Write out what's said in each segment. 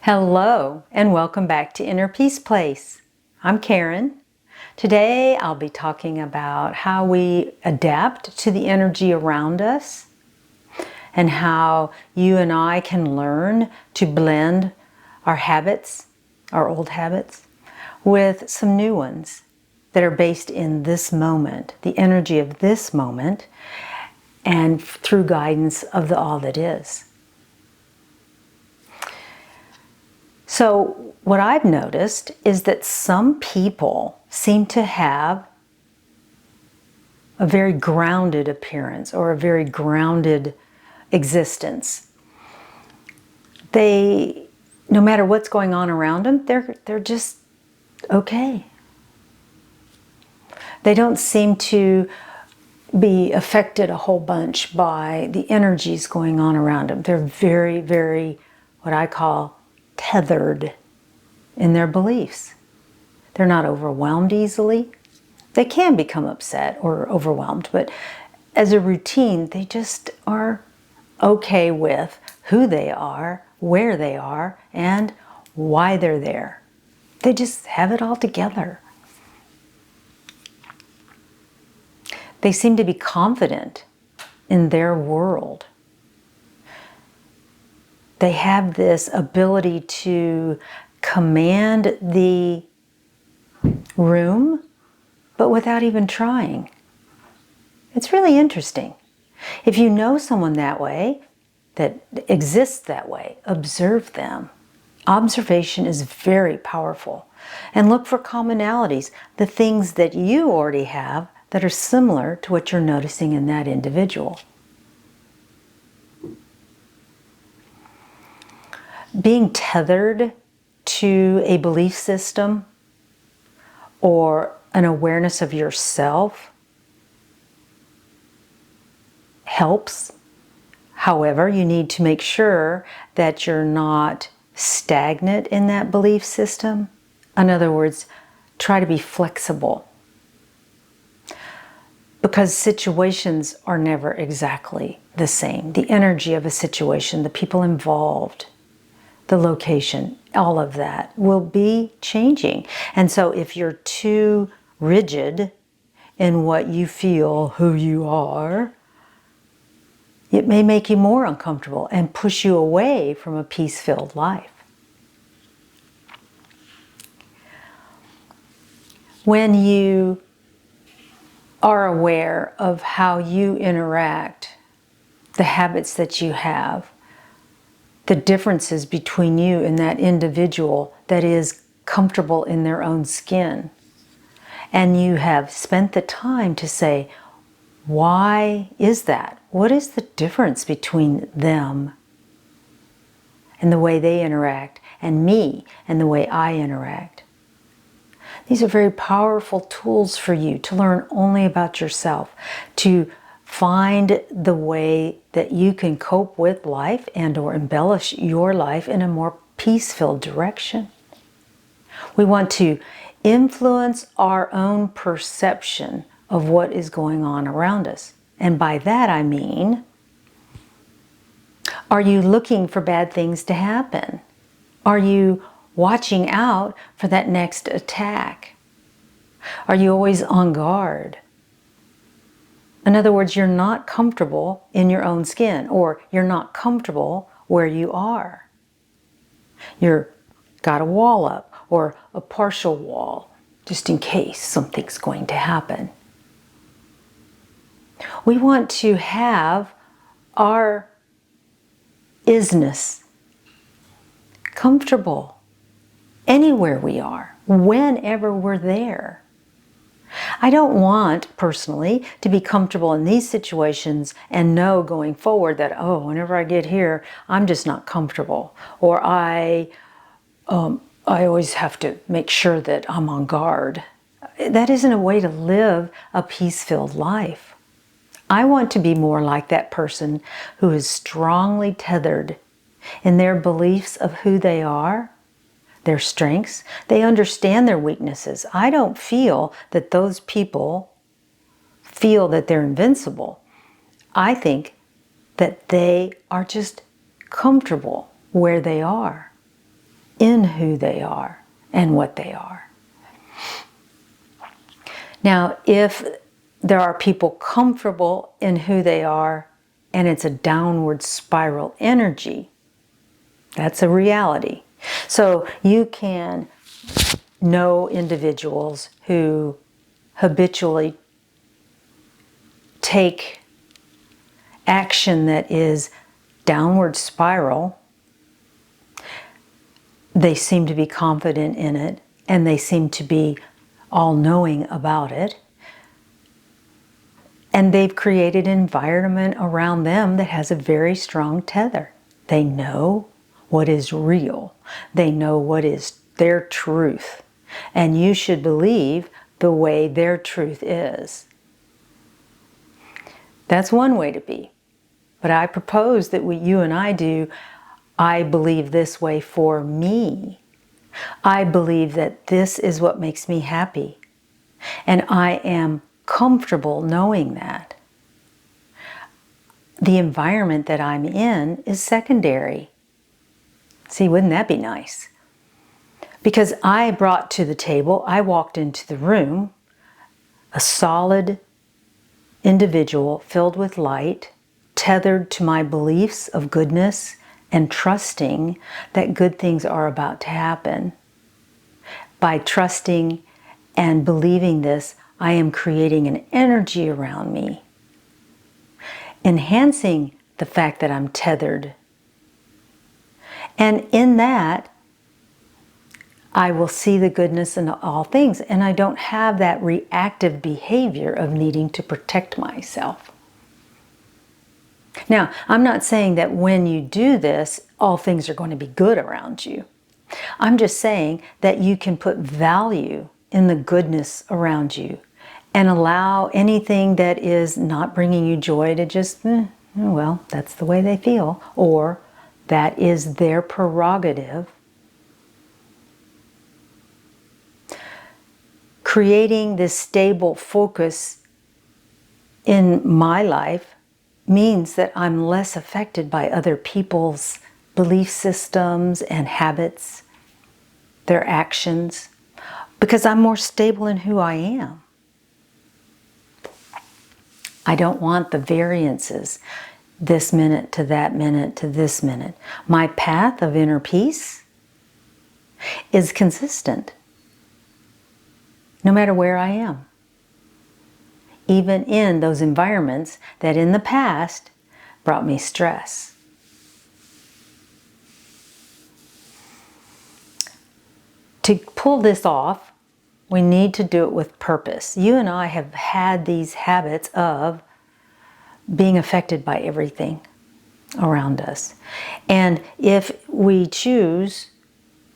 Hello and welcome back to Inner Peace Place. I'm Karen. Today I'll be talking about how we adapt to the energy around us and how you and I can learn to blend our habits, our old habits, with some new ones that are based in this moment, the energy of this moment, and through guidance of the all that is. So what I've noticed is that some people seem to have a very grounded appearance or a very grounded existence. They, no matter what's going on around them, they're just okay. They don't seem to be affected a whole bunch by the energies going on around them. They're very, very, what I call tethered in their beliefs. They're not overwhelmed easily. They can become upset or overwhelmed, but as a routine, they just are okay with who they are, where they are, and why they're there. They just have it all together. They seem to be confident in their world. They have this ability to command the room, but without even trying. It's really interesting. If you know someone that way, that exists that way, observe them. Observation is very powerful. And look for commonalities, the things that you already have that are similar to what you're noticing in that individual. Being tethered to a belief system or an awareness of yourself helps. However, you need to make sure that you're not stagnant in that belief system. In other words, try to be flexible. Because situations are never exactly the same. The energy of a situation, the people involved, the location, all of that will be changing. And so if you're too rigid in what you feel, who you are, it may make you more uncomfortable and push you away from a peace-filled life. When you are aware of how you interact, the habits that you have, the differences between you and that individual that is comfortable in their own skin, and you have spent the time to say, why is that? What is the difference between them and the way they interact and me and the way I interact? These are very powerful tools for you to learn only about yourself, to find the way that you can cope with life and or embellish your life in a more peace-filled direction. We want to influence our own perception of what is going on around us. And by that I mean, are you looking for bad things to happen? Are you watching out for that next attack? Are you always on guard? In other words, you're not comfortable in your own skin, or you're not comfortable where you are. You're got a wall up or a partial wall, just in case something's going to happen. We want to have our isness comfortable anywhere we are, whenever we're there. I don't want, personally, to be comfortable in these situations and know going forward that, oh, whenever I get here, I'm just not comfortable. Or I always have to make sure that I'm on guard. That isn't a way to live a peace-filled life. I want to be more like that person who is strongly tethered in their beliefs of who they are, their strengths. They understand their weaknesses. I don't feel that those people feel that they're invincible. I think that they are just comfortable where they are. in who they are and what they are. Now, if there are people comfortable in who they are and it's a downward spiral energy, that's a reality. So you can know individuals who habitually take action that is downward spiral. They seem to be confident in it, and they seem to be all-knowing about it. And they've created an environment around them that has a very strong tether. They know what is real. They know what is their truth. And you should believe the way their truth is. That's one way to be. But I propose that you and I do, I believe this way for me. I believe that this is what makes me happy. And I am comfortable knowing that. The environment that I'm in is secondary. See, wouldn't that be nice? Because I brought to the table, I walked into the room, a solid individual filled with light, tethered to my beliefs of goodness and trusting that good things are about to happen. By trusting and believing this, I am creating an energy around me, enhancing the fact that I'm tethered. And in that, I will see the goodness in all things, and I don't have that reactive behavior of needing to protect myself. Now, I'm not saying that when you do this, all things are going to be good around you. I'm just saying that you can put value in the goodness around you and allow anything that is not bringing you joy to just, well, that's the way they feel, or that is their prerogative. Creating this stable focus in my life means that I'm less affected by other people's belief systems and habits, their actions, because I'm more stable in who I am. I don't want the variances, this minute to that minute to this minute. My path of inner peace is consistent, no matter where I am. Even in those environments that in the past brought me stress. To pull this off, we need to do it with purpose. You and I have had these habits of being affected by everything around us. And if we choose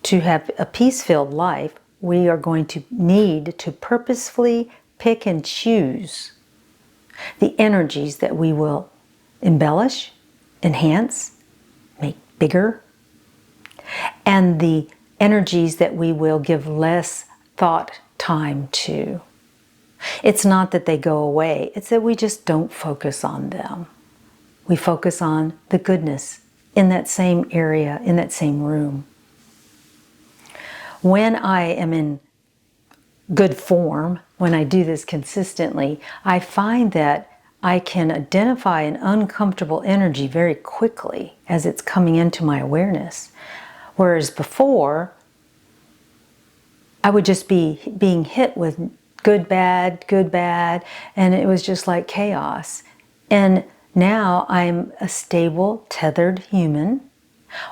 to have a peace-filled life, we are going to need to purposefully pick and choose the energies that we will embellish, enhance, make bigger, and the energies that we will give less thought time to. It's not that they go away, it's that we just don't focus on them. We focus on the goodness in that same area, in that same room. When I am in good form, when I do this consistently, I find that I can identify an uncomfortable energy very quickly as it's coming into my awareness. Whereas before, I would just be being hit with good, bad, and it was just like chaos. And now I'm a stable, tethered human,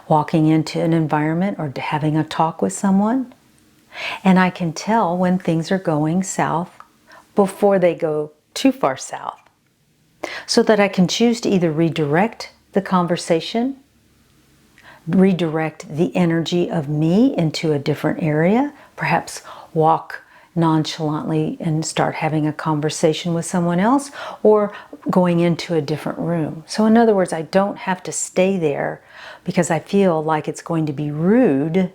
walking into an environment or having a talk with someone, and I can tell when things are going south before they go too far south, so that I can choose to either redirect the conversation, redirect the energy of me into a different area, perhaps walk nonchalantly and start having a conversation with someone else, or going into a different room. So in other words, I don't have to stay there because I feel like it's going to be rude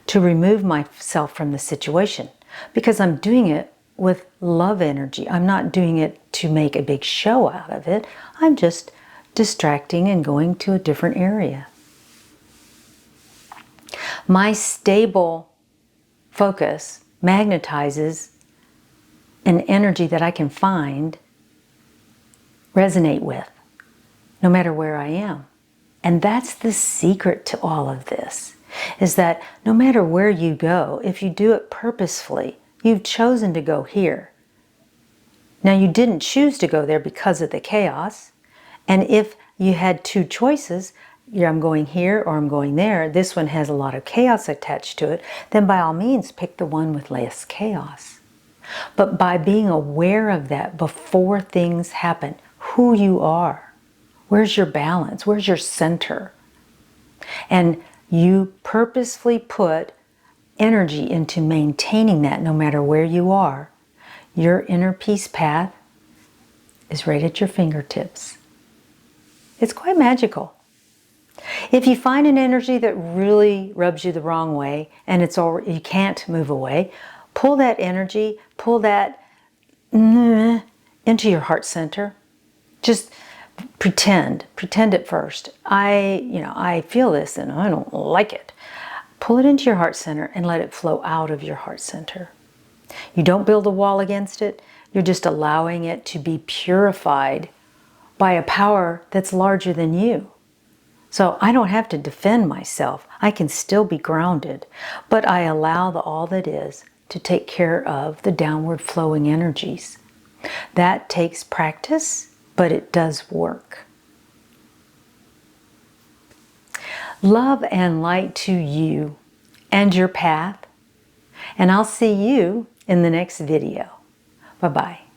to remove myself from the situation, because I'm doing it with love energy. I'm not doing it to make a big show out of it. I'm just distracting and going to a different area. My stable focus magnetizes an energy that I can find, resonate with, no matter where I am. And that's the secret to all of this, is that no matter where you go, if you do it purposefully, you've chosen to go here. Now, you didn't choose to go there because of the chaos. And if you had two choices, I'm going here or I'm going there, this one has a lot of chaos attached to it, then by all means, pick the one with less chaos. But by being aware of that before things happen, who you are, where's your balance, where's your center, and you purposefully put energy into maintaining that no matter where you are, your inner peace path is right at your fingertips. It's quite magical. If you find an energy that really rubs you the wrong way and you can't move away, pull that energy, pull that into your heart center. Just pretend it first. I feel this and I don't like it. Pull it into your heart center and let it flow out of your heart center. You don't build a wall against it. You're just allowing it to be purified by a power that's larger than you. So I don't have to defend myself. I can still be grounded, but I allow the all that is to take care of the downward flowing energies. That takes practice, but it does work. Love and light to you and your path, and I'll see you in the next video. Bye-bye.